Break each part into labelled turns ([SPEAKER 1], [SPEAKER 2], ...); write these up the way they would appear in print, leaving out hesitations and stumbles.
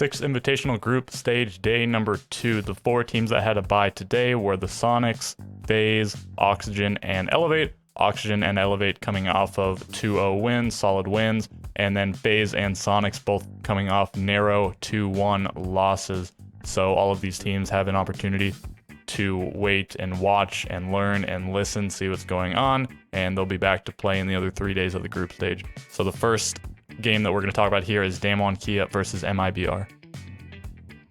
[SPEAKER 1] 8-6 Invitational Group Stage Day number 2. The 4 teams that had a bye today were the Sonics, FaZe, Oxygen, and Elevate. Oxygen and Elevate coming off of 2-0 wins, solid wins, and then FaZe and Sonics both coming off narrow 2-1 losses. So all of these teams have an opportunity to wait and watch and learn and listen, see what's going on, and they'll be back to play in the other 3 days of the group stage. So the first game that we're going to talk about here is Damonkia versus MIBR.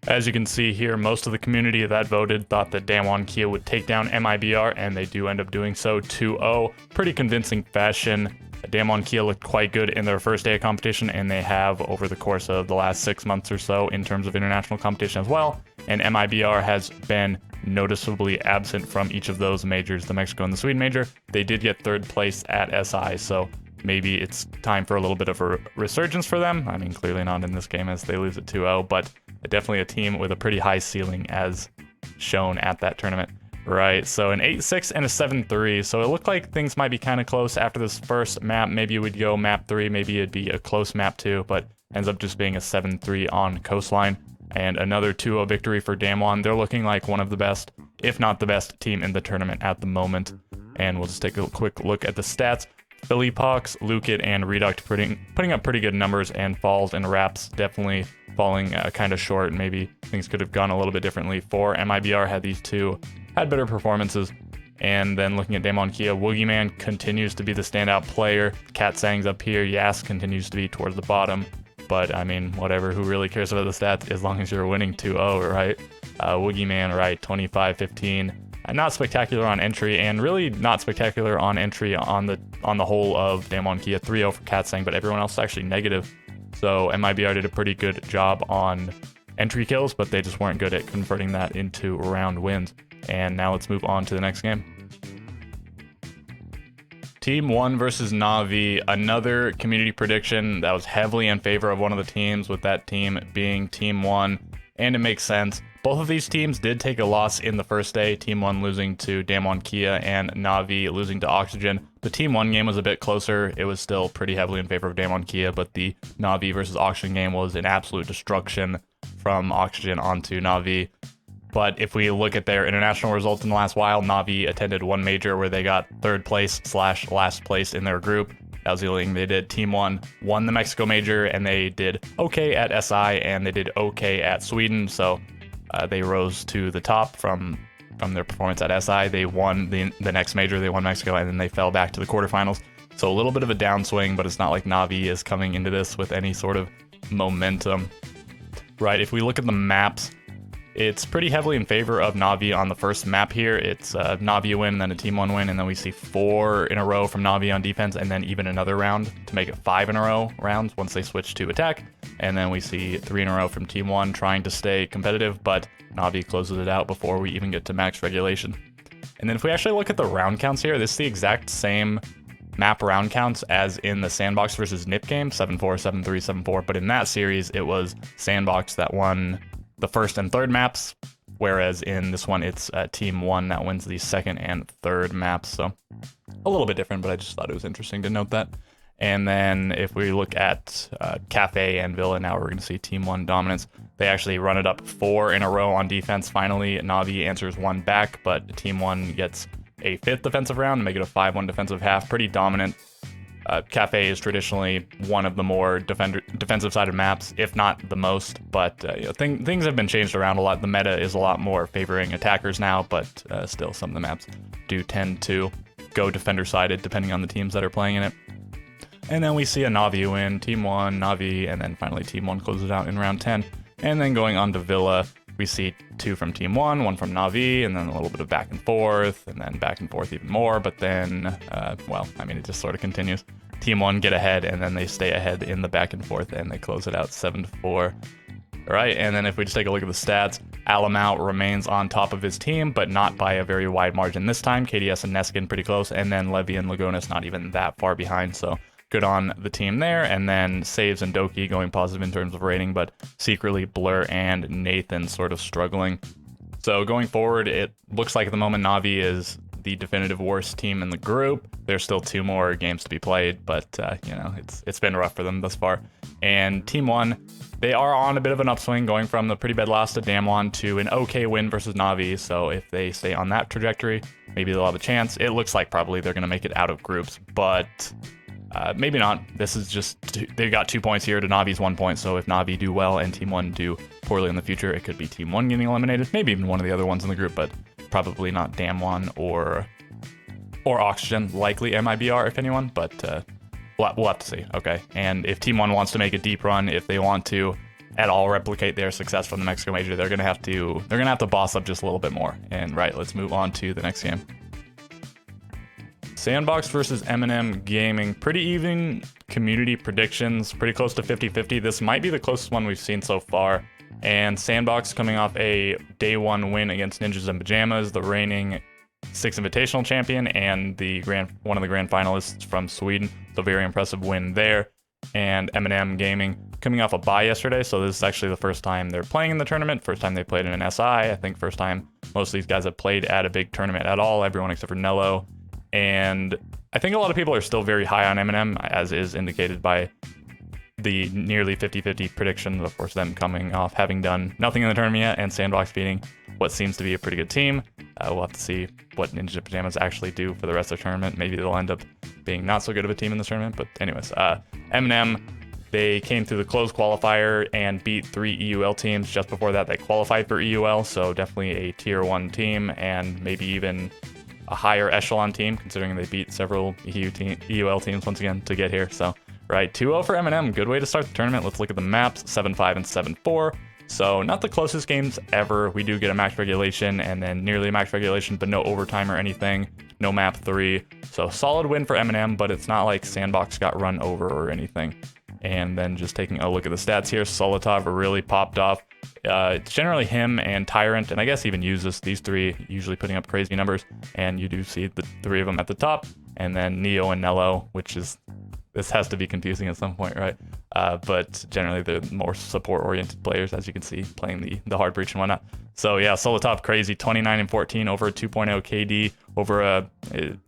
[SPEAKER 1] As you can see here, most of the community that voted thought that Damonkia would take down MIBR, and they do end up doing so 2-0. Pretty convincing fashion. Damonkia looked quite good in their first day of competition, and they have over the course of the last 6 months or so in terms of international competition as well. And MIBR has been noticeably absent from each of those majors, the Mexico and the Sweden major. They did get 3rd place at SI, so maybe it's time for a little bit of a resurgence for them. I mean, clearly not in this game as they lose at 2-0, but definitely a team with a pretty high ceiling as shown at that tournament. Right, so an 8-6 and a 7-3, so it looked like things might be kind of close after this first map. Maybe it would go map 3, maybe it'd be a close map 2, but ends up just being a 7-3 on Coastline. And another 2-0 victory for Damwon. They're looking like one of the best, if not the best team in the tournament at the moment. And we'll just take a quick look at the stats. Phillypox, Lukit, and Reduct putting up pretty good numbers, and Falls and Raps definitely falling kind of short. Maybe things could have gone a little bit differently for MIBR had these two had better performances. And then looking at Damonkia, Woogieman continues to be the standout player. Cat Sang's up here. Yas continues to be towards the bottom. But I mean, whatever, who really cares about the stats as long as you're winning 2-0, right? Woogieman, right, 25-15. Not spectacular on entry, and really not spectacular on entry on the whole of Damonkia. 3-0 for Cat Sang, but everyone else is actually negative. So MIBR did a pretty good job on entry kills, but they just weren't good at converting that into round wins. And now let's move on to the next game. Team 1 versus Navi, another community prediction that was heavily in favor of one of the teams, with that team being Team 1, and it makes sense. Both of these teams did take a loss in the first day, Team 1 losing to Damonkia and Navi losing to Oxygen. The Team 1 game was a bit closer. It was still pretty heavily in favor of Damonkia, but the Navi versus Oxygen game was an absolute destruction from Oxygen onto Navi. But if we look at their international results in the last while, Navi attended one major where they got 3rd place / last place in their group. That was the only thing they did. Team 1 won the Mexico major, and they did okay at SI, and they did okay at Sweden. So they rose to the top from their performance at SI. They won the next major, they won Mexico, and then they fell back to the quarterfinals. So a little bit of a downswing, but it's not like Navi is coming into this with any sort of momentum. Right, if we look at the maps, it's pretty heavily in favor of Navi on the first map here. It's a Navi win, and then a Team 1 win, and then we see 4 in a row from Navi on defense, and then even another round to make it 5 in a row rounds once they switch to attack. And then we see 3 in a row from Team 1 trying to stay competitive, but Navi closes it out before we even get to max regulation. And then if we actually look at the round counts here, this is the exact same map round counts as in the Sandbox versus Nip game, 7-4, 7-3, 7-4, but in that series it was Sandbox that won the first and third maps, whereas in this one it's Team 1 that wins the second and third maps. So a little bit different, but I just thought it was interesting to note that. And then if we look at Cafe and Villa, now we're going to see Team 1 dominance. They actually run it up 4 in a row on defense. Finally, Navi answers 1 back, but Team 1 gets a 5th defensive round to make it a 5-1 defensive half. Pretty dominant. Cafe is traditionally one of the more defensive-sided maps, if not the most, but things have been changed around a lot. The meta is a lot more favoring attackers now, but still some of the maps do tend to go defender-sided depending on the teams that are playing in it. And then we see a Navi win, Team 1, Navi, and then finally Team 1 closes out in round 10. And then going on to Villa, we see 2 from Team 1, 1 from Navi, and then a little bit of back and forth even more, but then, well, I mean, it just sort of continues. Team 1 get ahead, and then they stay ahead in the back and forth, and they close it out 7-4. All right, and then if we just take a look at the stats, Alamau remains on top of his team, but not by a very wide margin this time. KDS and Neskin pretty close, and then Levy and Lagonis not even that far behind, so good on the team there. And then Saves and Doki going positive in terms of rating, but secretly Blur and Nathan sort of struggling. So going forward, it looks like at the moment Navi is the definitive worst team in the group. There's still 2 more games to be played, but you know, it's been rough for them thus far. And Team 1, they are on a bit of an upswing, going from the pretty bad loss to Damwon to an okay win versus Navi. So if they stay on that trajectory, maybe they'll have a chance. It looks like probably they're going to make it out of groups, but maybe not. This is just, they've got 2 points here to Navi's 1 point. So if Navi do well and Team 1 do poorly in the future, it could be Team 1 getting eliminated. Maybe even one of the other ones in the group, but probably not Damwon or Oxygen. Likely MIBR, if anyone, but we'll have to see. Okay, and if Team 1 wants to make a deep run, if they want to at all replicate their success from the Mexico Major, they're gonna have to boss up just a little bit more. And right, let's move on to the next game. Sandbox versus Eminem Gaming. Pretty even community predictions, pretty close to 50-50. This might be the closest one we've seen so far. And Sandbox coming off a day 1 win against Ninjas in Pyjamas, the reigning 6 Invitational champion and one of the grand finalists from Sweden. So very impressive win there. And Eminem Gaming coming off a bye yesterday, so this is actually the first time they're playing in the tournament, first time they played in an SI. I think first time most of these guys have played at a big tournament at all, everyone except for Nello. And I think a lot of people are still very high on Eminem, as is indicated by the nearly 50-50 prediction, of course, them coming off having done nothing in the tournament yet, and Sandbox beating what seems to be a pretty good team. We'll have to see what Ninja Pyjamas actually do for the rest of the tournament. Maybe they'll end up being not so good of a team in this tournament, but anyways, Eminem, they came through the closed qualifier and beat 3 EUL teams. Just before that, they qualified for EUL, so definitely a tier 1 team, and maybe even a higher echelon team, considering they beat several EUL teams once again to get here. So right, 2-0 for Eminem. Good way to start the tournament. Let's look at the maps, 7-5 and 7-4. So not the closest games ever. We do get a max regulation and then nearly a max regulation, but no overtime or anything. No map 3. So solid win for Eminem, but it's not like Sandbox got run over or anything. And then just taking a look at the stats here, Solotov really popped off. It's generally him and Tyrant, and I guess even Uses, these 3 usually putting up crazy numbers. And you do see the 3 of them at the top. And then Neo and Nello, which is, this has to be confusing at some point, right? But generally they're more support-oriented players, as you can see, playing the hard breach and whatnot. So yeah, Solotov crazy, 29 and 14 over a 2.0 KD, over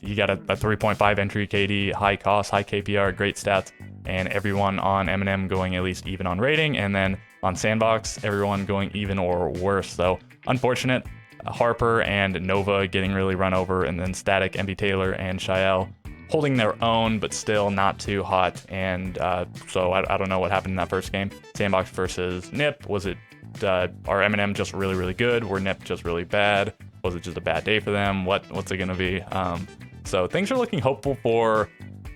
[SPEAKER 1] you got a 3.5 entry KD, high cost, high KPR, great stats, and everyone on Eminem going at least even on rating, and then on Sandbox, everyone going even or worse. So unfortunate. Harper and Nova getting really run over, and then Static, MB Taylor, and Shael holding their own, but still not too hot. And so I don't know what happened in that first game. Sandbox versus Nip. Was it, are Eminem just really, really good? Were Nip just really bad? Was it just a bad day for them? What's it going to be? So things are looking hopeful for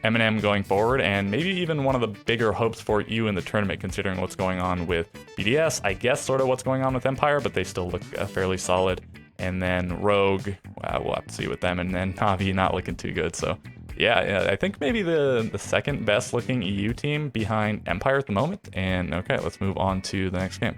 [SPEAKER 1] Eminem going forward, and maybe even one of the bigger hopes for you in the tournament, considering what's going on with BDS. I guess sort of what's going on with Empire, but they still look fairly solid. And then Rogue, we'll have to see with them, and then Navi not looking too good. So yeah, I think maybe the second best looking EU team behind Empire at the moment. And okay, let's move on to the next game.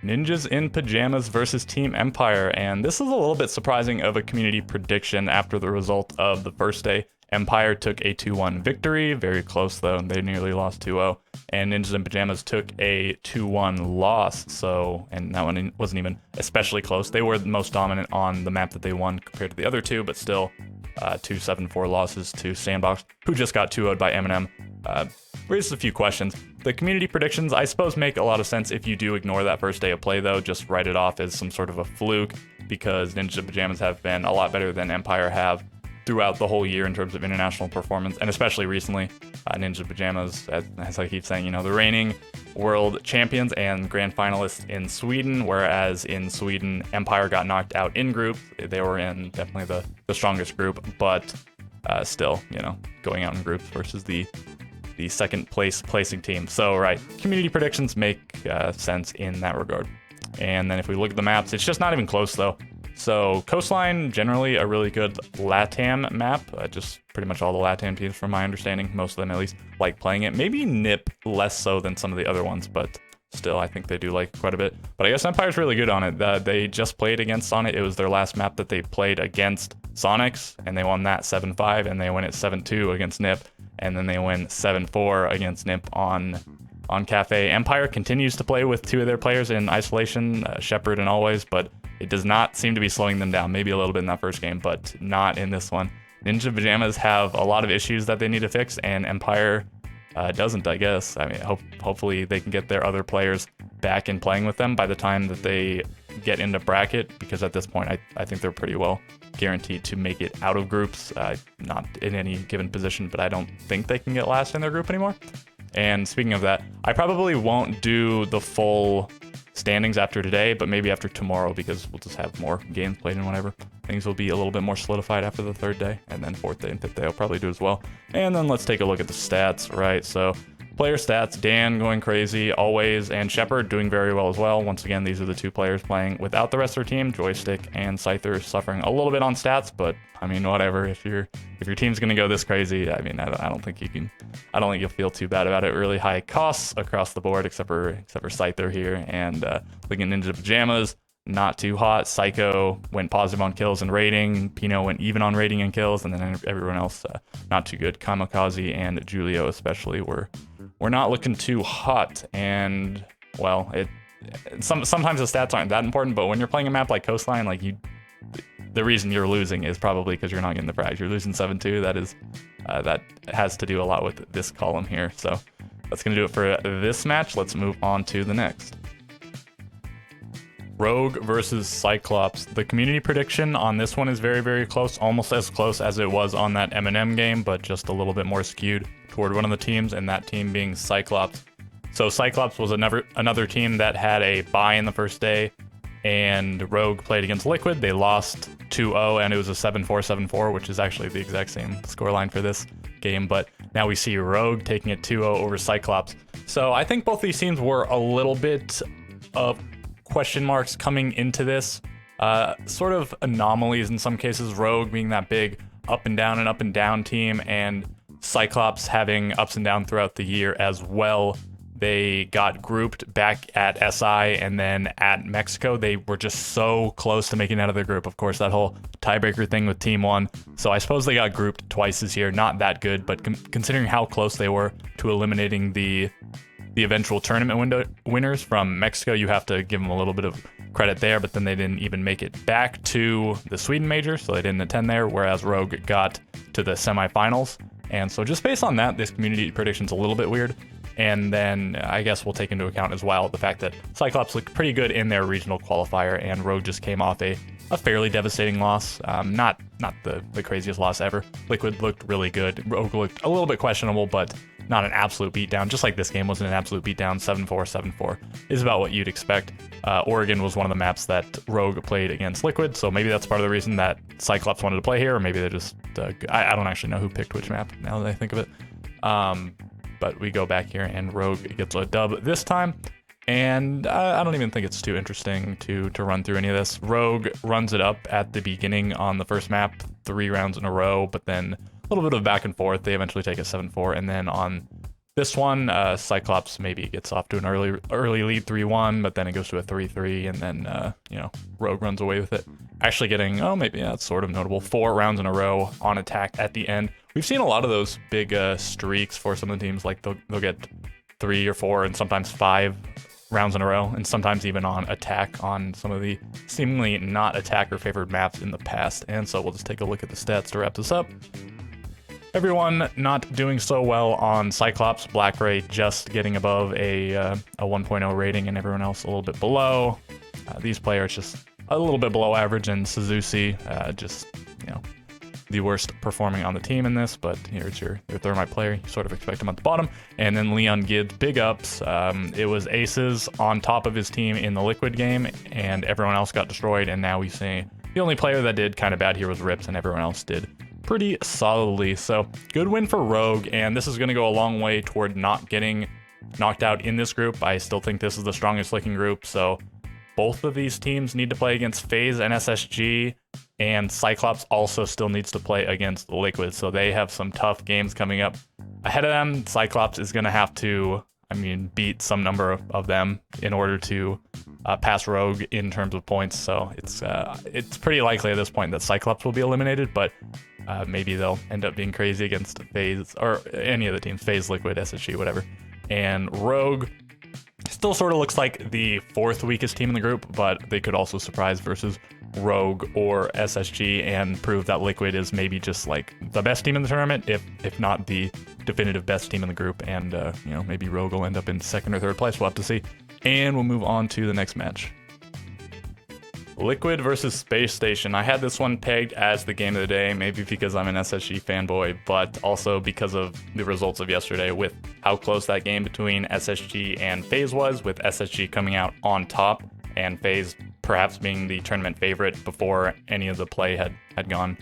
[SPEAKER 1] Ninjas in Pyjamas versus Team Empire, and this is a little bit surprising of a community prediction after the result of the first day. Empire took a 2-1 victory, very close though, they nearly lost 2-0, and Ninjas in Pyjamas took a 2-1 loss, so, and that one wasn't even especially close. They were the most dominant on the map that they won compared to the other 2, but still 2 7-4 losses to Sandbox, who just got 2-0'd by Eminem. Raises a few questions. The community predictions, I suppose, make a lot of sense if you do ignore that first day of play, though. Just write it off as some sort of a fluke, because Ninja in Pyjamas have been a lot better than Empire have throughout the whole year in terms of international performance, and especially recently. Ninja Pyjamas, as I keep saying, the reigning world champions and grand finalists in Sweden, whereas in Sweden, Empire got knocked out in group. They were in definitely the strongest group, but still, going out in groups versus the second placing team. So right, community predictions make sense in that regard. And then if we look at the maps, it's just not even close though. So Coastline, generally a really good LATAM map. Just pretty much all the LATAM teams, from my understanding, most of them at least, like playing it. Maybe NIP less so than some of the other ones, but still, I think they do like it quite a bit. But I guess Empire's really good on it. They just played against on it. It was their last map that they played against Sonics, and they won that 7-5, and they win it 7-2 against NIP, and then they win 7-4 against NIP on Cafe. Empire continues to play with 2 of their players in isolation, Shepard and Always, but It does not seem to be slowing them down. Maybe a little bit in that first game, but not in this one. Ninja Pyjamas have a lot of issues that they need to fix, and Empire doesn't, I guess. I mean, hopefully they can get their other players back in playing with them by the time that they get into bracket, because at this point I think they're pretty well guaranteed to make it out of groups, not in any given position, but I don't think they can get last in their group anymore. And speaking of that, I probably won't do the full standings after today, but maybe after tomorrow, because we'll just have more games played and whatever. Things will be a little bit more solidified after the third day, and then fourth day and fifth day I'll probably do as well. And then let's take a look at the stats, right? So player stats, Dan going crazy always, and Shepard doing very well as well. Once again, these are the two players playing without the rest of their team. Joystick and Scyther suffering a little bit on stats, but I mean, whatever. If your team's gonna go this crazy, I mean, I don't think you'll feel too bad about it. Really high costs across the board, except for Scyther here, and looking at Ninja Pyjamas, not too hot. Psycho went positive on kills and rating. Pino went even on rating and kills, and then everyone else not too good. Kamikaze and Julio especially were not looking too hot. And well, sometimes the stats aren't that important, but when you're playing a map like Coastline, like the reason you're losing is probably because you're not getting the frags. You're losing 7-2. That has to do a lot with this column here. So that's gonna do it for this match. Let's move on to the next. Rogue versus Cyclops. The community prediction on this one is very, very close, almost as close as it was on that Eminem game, but just a little bit more skewed toward one of the teams, and that team being Cyclops. So Cyclops was another team that had a bye in the first day, and Rogue played against Liquid. They lost 2-0, and it was a 7-4, 7-4, which is actually the exact same scoreline for this game, but now we see Rogue taking it 2-0 over Cyclops. So I think both these teams were a little bit of question marks coming into this, sort of anomalies in some cases. Rogue being that big up and down team, and Cyclops having ups and downs throughout the year as well. They got grouped back at SI and then at Mexico. They were just so close to making it out of their group. Of course, that whole tiebreaker thing with Team 1. So I suppose they got grouped twice this year. Not that good, but considering how close they were to eliminating the eventual tournament winners from Mexico, you have to give them a little bit of credit there, but then they didn't even make it back to the Sweden major, so they didn't attend there, whereas Rogue got to the semifinals. And so just based on that, this community prediction's a little bit weird. And then I guess we'll take into account as well the fact that Cyclops looked pretty good in their regional qualifier, and Rogue just came off a fairly devastating loss. Not the craziest loss ever. Liquid looked really good. Rogue looked a little bit questionable, but not an absolute beatdown. Just like this game wasn't an absolute beatdown. 7-4, 7-4 is about what you'd expect. Oregon was one of the maps that Rogue played against Liquid, so maybe that's part of the reason that Cyclops wanted to play here, or maybe they just... I don't actually know who picked which map, now that I think of it. But we go back here, and Rogue gets a dub this time. And I don't even think it's too interesting to run through any of this. Rogue runs it up at the beginning on the first map, 3 rounds in a row, but then a little bit of back and forth. They eventually take a 7-4, and then on this one, Cyclops maybe gets off to an early lead 3-1, but then it goes to a 3-3, and then Rogue runs away with it. Actually getting, it's sort of notable, 4 rounds in a row on attack at the end. We've seen a lot of those big streaks for some of the teams, like they'll get 3 or 4 and sometimes 5 rounds in a row, and sometimes even on attack on some of the seemingly not attacker favored maps in the past. And so we'll just take a look at the stats to wrap this up. Everyone not doing so well on Cyclops. Black Ray just getting above a 1.0 rating, and everyone else a little bit below. These players just a little bit below average, and Suzuki the worst performing on the team in this, but here's your Thermite player. You sort of expect him at the bottom. And then Leon Gibbs, big ups. It was aces on top of his team in the Liquid game, and everyone else got destroyed. And now we see the only player that did kind of bad here was Rips, and everyone else did pretty solidly. So good win for Rogue, and this is going to go a long way toward not getting knocked out in this group. I still think this is the strongest looking group, so both of these teams need to play against FaZe and SSG, and Cyclops also still needs to play against Liquid, so they have some tough games coming up ahead of them. Cyclops is going to have to, beat some number of them in order to pass Rogue in terms of points, so it's pretty likely at this point that Cyclops will be eliminated, but maybe they'll end up being crazy against FaZe, or any of the teams, FaZe, Liquid, SSG, whatever. And Rogue still sort of looks like the 4th weakest team in the group, but they could also surprise versus Rogue or SSG and prove that Liquid is maybe just like the best team in the tournament, if not the definitive best team in the group. And you know, maybe Rogue will end up in 2nd or 3rd place. We'll have to see. And we'll move on to the next match. Liquid versus Space Station. I had this one pegged as the game of the day, maybe because I'm an SSG fanboy, but also because of the results of yesterday with how close that game between SSG and FaZe was, with SSG coming out on top and FaZe perhaps being the tournament favorite before any of the play had gone,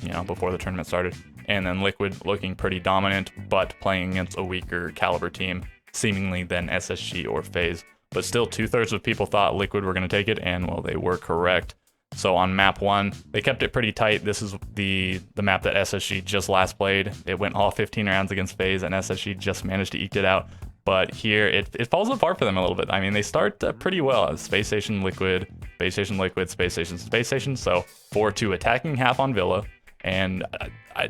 [SPEAKER 1] you know, before the tournament started. And then Liquid looking pretty dominant, but playing against a weaker caliber team, seemingly than SSG or FaZe. But still, 2/3 of people thought Liquid were going to take it, and well, they were correct. So on map 1, they kept it pretty tight. This is the map that SSG just last played. It went all 15 rounds against FaZe, and SSG just managed to eke it out. But here, it falls apart for them a little bit. I mean, they start pretty well. Space Station, Liquid, Space Station, Liquid, Space Station, Space Station. So 4-2 attacking half on Villa. And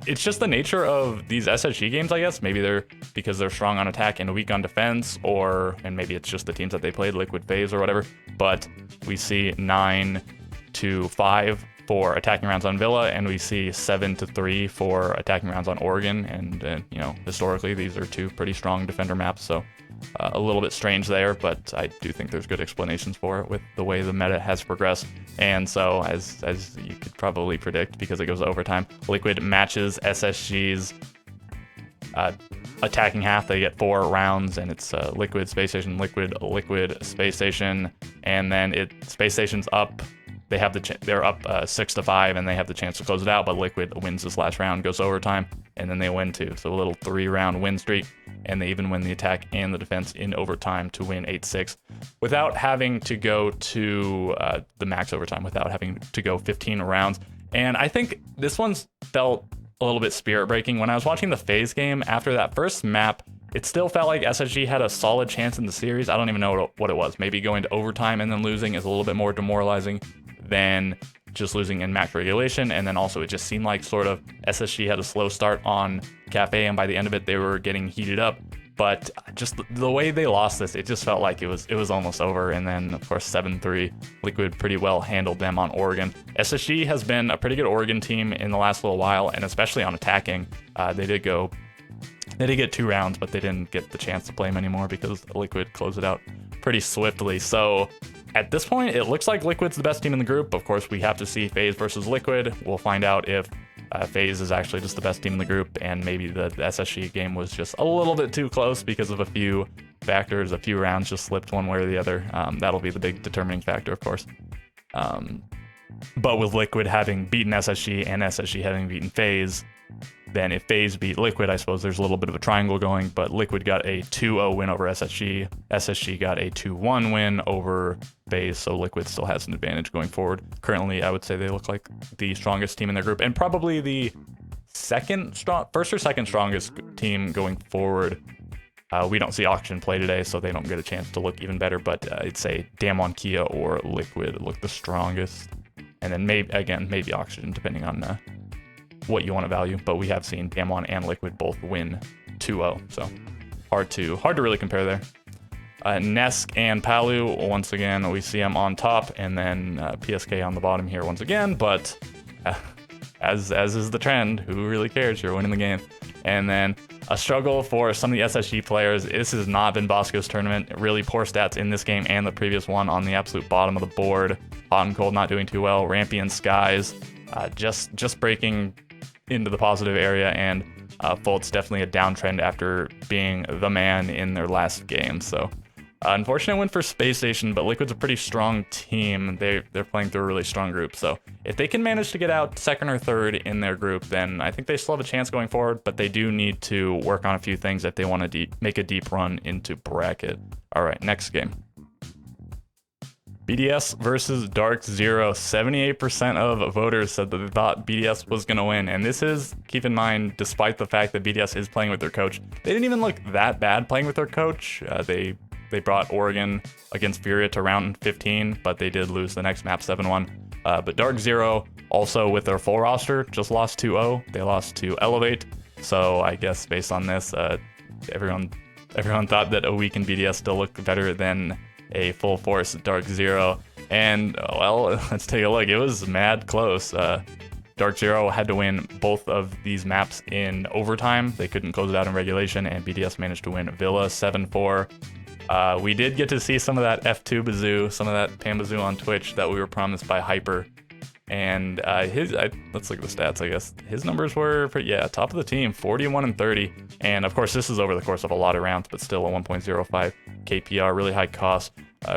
[SPEAKER 1] it's just the nature of these SSG games, I guess. Maybe they're because they're strong on attack and weak on defense, and maybe it's just the teams that they played, Liquid, FaZe, or whatever. But we see 9-5 for attacking rounds on Villa, and we see 7-3 for attacking rounds on Oregon. And you know, historically, these are 2 pretty strong defender maps. So a little bit strange there, but I do think there's good explanations for it with the way the meta has progressed. And so, as you could probably predict, because it goes to overtime, Liquid matches SSG's attacking half. They get 4 rounds, and it's Liquid, Space Station, Liquid, Liquid, Space Station, and then Space Station's up. They have they're up 6-5, and they have the chance to close it out. But Liquid wins this last round, goes to overtime, and then they win too. So a little 3-round win streak, and they even win the attack and the defense in overtime to win 8-6, without having to go to the max overtime, without having to go 15 rounds. And I think this one's felt a little bit spirit breaking. When I was watching the FaZe game after that first map, it still felt like SSG had a solid chance in the series. I don't even know what it was. Maybe going to overtime and then losing is a little bit more demoralizing than just losing in max regulation. And then also it just seemed like sort of SSG had a slow start on Cafe, and by the end of it they were getting heated up. But just the way they lost this, it just felt like it was almost over. And then of course 7-3, Liquid pretty well handled them on Oregon. SSG has been a pretty good Oregon team in the last little while, and especially on attacking. They did get 2 rounds, but they didn't get the chance to play them anymore because Liquid closed it out pretty swiftly. So at this point, it looks like Liquid's the best team in the group. Of course, we have to see FaZe versus Liquid. We'll find out if FaZe is actually just the best team in the group, and maybe the SSG game was just a little bit too close because of a few factors. A few rounds just slipped one way or the other. That'll be the big determining factor, of course. But with Liquid having beaten SSG and SSG having beaten FaZe, then if FaZe beat Liquid, I suppose there's a little bit of a triangle going, but Liquid got a 2-0 win over SSG. SSG got a 2-1 win over FaZe, so Liquid still has an advantage going forward. Currently, I would say they look like the strongest team in their group, and probably the first or second strongest team going forward. We don't see Auction play today, so they don't get a chance to look even better, but I'd say Damonkia or Liquid look the strongest. And then maybe Oxygen, depending on what you want to value. But we have seen Damon and Liquid both win 2-0, so hard to really compare there. Nesk and Palu, once again, we see them on top, and then PSK on the bottom here once again. But as is the trend, who really cares? You're winning the game. And then a struggle for some of the SSG players. This has not been Bosco's tournament. Really poor stats in this game and the previous one on the absolute bottom of the board. Hot and Cold not doing too well. Rampy and Skies just breaking into the positive area, and Fult's definitely a downtrend after being the man in their last game. So unfortunate win for Space Station, but Liquid's a pretty strong team. They're playing through a really strong group. So if they can manage to get out 2nd or 3rd in their group, then I think they still have a chance going forward, but they do need to work on a few things if they want to make a deep run into bracket. All right, next game. BDS versus Dark Zero. 78% of voters said that they thought BDS was going to win. And this is, keep in mind, despite the fact that BDS is playing with their coach. They didn't even look that bad playing with their coach. They brought Oregon against Furia to round 15, but they did lose the next map 7-1. But Dark Zero, also with their full roster, just lost 2-0. They lost to Elevate. So I guess based on this, everyone Everyone thought that a weakened BDS still looked better than a full force Dark Zero. And, well, let's take a look. It was mad close. Dark Zero had to win both of these maps in overtime. They couldn't close it out in regulation, and BDS managed to win Villa 7-4. We did get to see some of that F2 Bazoo, some of that Pan Bazoo on Twitch that we were promised by Hyper. And let's look at the stats, I guess. His numbers were, top of the team, 41 and 30. And of course, this is over the course of a lot of rounds, but still a 1.05 KPR, really high cost.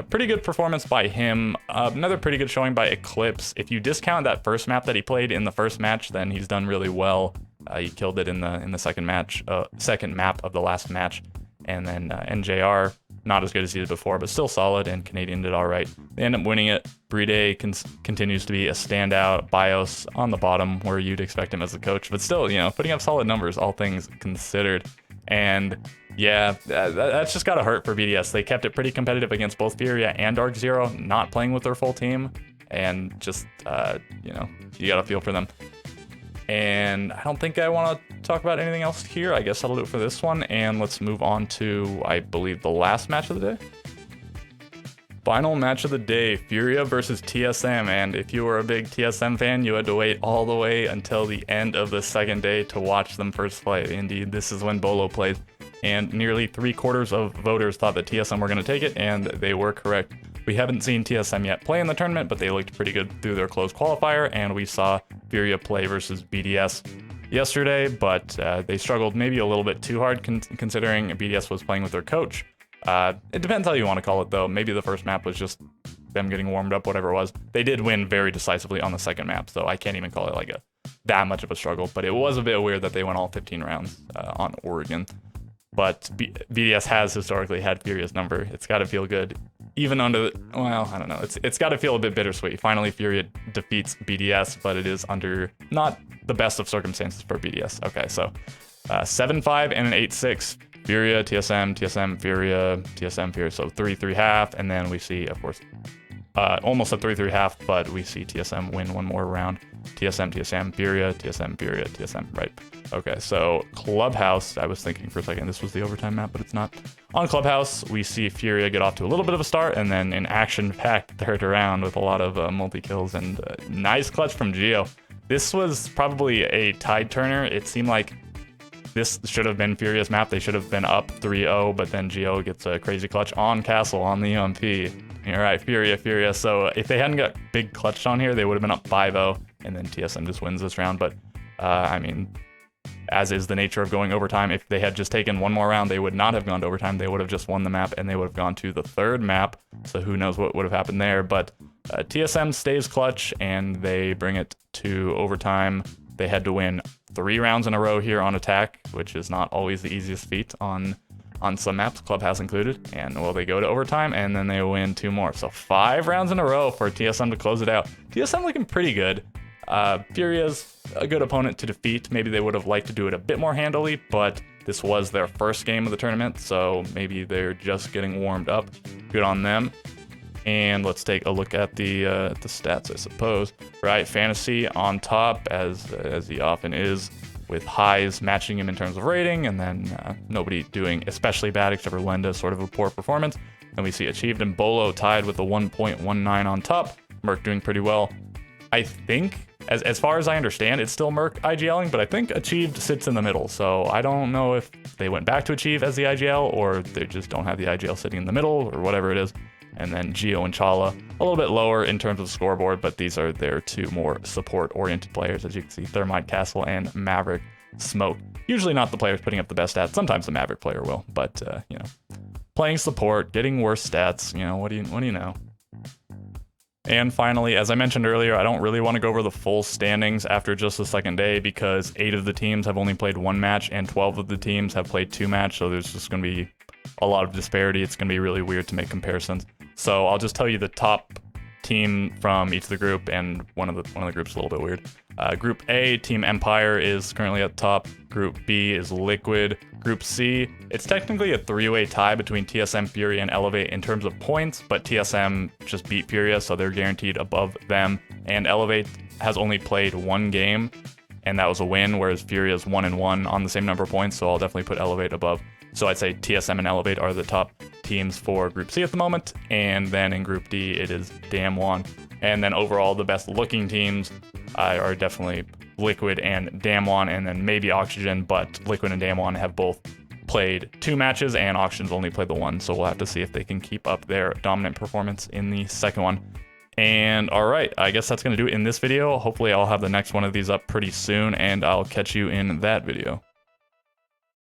[SPEAKER 1] Pretty good performance by him. Another pretty good showing by Eclipse. If you discount that first map that he played in the first match, then he's done really well. He killed it in the second match, second map of the last match. And then NJR, not as good as he did before, but still solid, and Canadian did all right. They end up winning it. Bride continues to be a standout. BIOS on the bottom, where you'd expect him as a coach, but still, putting up solid numbers, all things considered. And yeah, that's just gotta hurt for BDS. They kept it pretty competitive against both Furia and Dark Zero, not playing with their full team, and just, you gotta feel for them. And I don't think I want to talk about anything else here. I guess that'll do it for this one, and let's move on to, I believe, the last match of the day. Final match of the day, Furia versus TSM, and if you were a big TSM fan, you had to wait all the way until the end of the second day to watch them first play. Indeed, this is when Bolo plays, and nearly 3/4 of voters thought that TSM were going to take it, and they were correct. We haven't seen TSM yet play in the tournament, but they looked pretty good through their closed qualifier, and we saw Furia play versus BDS yesterday, but they struggled maybe a little bit too hard considering BDS was playing with their coach. It depends how you want to call it, though. Maybe the first map was just them getting warmed up, whatever it was. They did win very decisively on the second map, so I can't even call it like that much of a struggle, but it was a bit weird that they went all 15 rounds on Oregon. But BDS has historically had Furia's number. It's got to feel good. Even under, I don't know. It's got to feel a bit bittersweet. Finally, Furia defeats BDS, but it is under not the best of circumstances for BDS. Okay, so 7-5 and an 8-6. Furia, TSM, TSM, Furia, TSM, Furia. So 3-3-1/2, and then we see, of course, almost a 3-3-1/2, but we see TSM win one more round. TSM, TSM, Furia, TSM, Furia, TSM, right. Okay, so Clubhouse, I was thinking for a second this was the overtime map, but it's not. On Clubhouse, we see Furia get off to a little bit of a start, and then an action-packed third round with a lot of multi-kills, and nice clutch from Geo. This was probably a tide turner. It seemed like this should have been Furia's map. They should have been up 3-0, but then Geo gets a crazy clutch on Castle on the UMP. All right, Furia. So if they hadn't got big clutched on here, they would have been up 5-0, and then TSM just wins this round. But, I mean, as is the nature of going overtime, if they had just taken one more round, they would not have gone to overtime. They would have just won the map, and they would have gone to the third map. So who knows what would have happened there. But TSM stays clutch, and they bring it to overtime. They had to win 3 rounds in a row here on attack, which is not always the easiest feat on some maps, Clubhouse included. And, well, they go to overtime, and then they win 2 more. So 5 rounds in a row for TSM to close it out. TSM looking pretty good. Furia's a good opponent to defeat. Maybe they would have liked to do it a bit more handily, but this was their first game of the tournament, so maybe they're just getting warmed up. Good on them. And let's take a look at the stats, I suppose. Right, Fantasy on top, as he often is, with highs matching him in terms of rating, and then nobody doing especially bad except for Lenda, sort of a poor performance. And we see Achieved and Bolo tied with a 1.19 on top. Merc doing pretty well. I think, as far as I understand, it's still Merc IGLing, but I think Achieved sits in the middle. So I don't know if they went back to Achieve as the IGL, or they just don't have the IGL sitting in the middle, or whatever it is. And then Geo and Chala, a little bit lower in terms of scoreboard, but these are their 2 more support-oriented players, as you can see, Thermite Castle and Maverick Smoke. Usually not the players putting up the best stats. Sometimes the Maverick player will, but, playing support, getting worse stats, what do you know? And finally, as I mentioned earlier, I don't really want to go over the full standings after just the second day because 8 of the teams have only played 1 match and 12 of the teams have played 2 matches, so there's just going to be a lot of disparity. It's going to be really weird to make comparisons. So I'll just tell you the top team from each of the group, and one of the groups is a little bit weird. Group A, Team Empire is currently at the top. Group B is Liquid. Group C, it's technically a 3-way tie between TSM, Furia, and Elevate in terms of points, but TSM just beat Furia, so they're guaranteed above them. And Elevate has only played 1 game, and that was a win, whereas Furia's 1-1 on the same number of points, so I'll definitely put Elevate above So I'd say TSM and Elevate are the top teams for Group C at the moment. And then in Group D, it is Damwon. And then overall, the best looking teams are definitely Liquid and Damwon, and then maybe Oxygen, but Liquid and Damwon have both played 2 matches and Oxygen's only played the 1, so we'll have to see if they can keep up their dominant performance in the second one. And all right, I guess that's going to do it in this video. Hopefully I'll have the next one of these up pretty soon, and I'll catch you in that video.